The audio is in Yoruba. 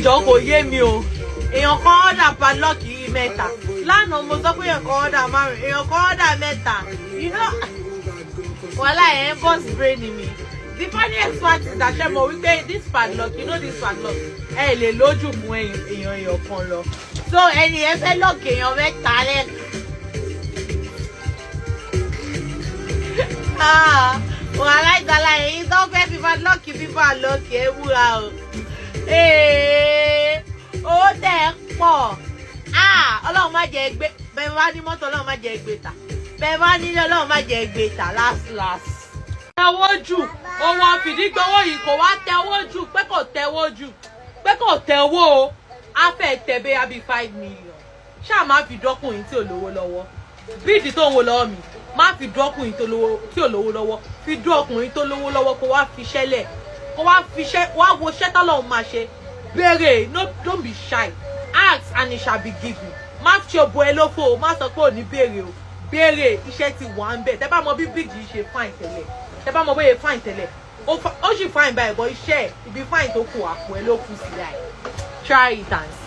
jọ kò yé mi o èèyàn kan order padlock yìí mẹ́ta lánàá mo sọ pé èèyàn kan order márùn èèyàn kan order mẹ́ta you know wàhálà ẹ̀ ń boss brain mi. The funniest part is that ṣe mọ̀ wípé this padlock you know this padlock ẹ lè lójú fún èèyàn kan lọ so ẹni ẹ fẹ́ lock èèyàn mẹ́ta lẹ́ wàhálà ìgbàlá èyí tó fẹ́ fi padlock fífà lókè é wúra o ó dẹ̀ pọ̀ ọlọ́run má jẹ́ gbé bẹ́ẹ̀ bá ní mọ́tò ọlọ́run má jẹ́ gbé tà bẹ́ẹ̀ bá nílé ọlọ́run má jẹ́ gbé tà last. Tẹ́wọ́ jù ohun àfìdígbowó yìí kò wá tẹ́wọ́ jù pé kò tẹ́wọ́ jù pé kò tẹ́wọ́ o á fẹ́ tẹ̀bẹ́ àbí 5 million ṣáà má fi dọ́kùnrin tí ò lówó lọ́wọ́ bíìdì tó ń wo lọ́wọ́ mi má fi dọ́kùnrin tí ò lówó lọ́wọ́ fi dọ́kùnrin tó lówó lọ́wọ́ kó wá fi ṣẹlẹ̀ kó wá fi ṣẹ́ wá wo ṣẹ́ tọ́lọ́run máa ṣe béèrè no don't be shy ask and it shall be given má ṣe bo ẹ lófo o má sọ pé ò ní béèrè o béèrè iṣẹ́ ti wà ń bẹ̀ tẹ́ bá mọ bí bíìdì ṣe fine tẹ́lẹ̀ tẹ́ bá mọ bóyá fine tẹ́lẹ̀ ó sì fine báyìí bọ́ iṣẹ́ ibi fine tó kù àpò ẹ ló kù sí láì try it and see.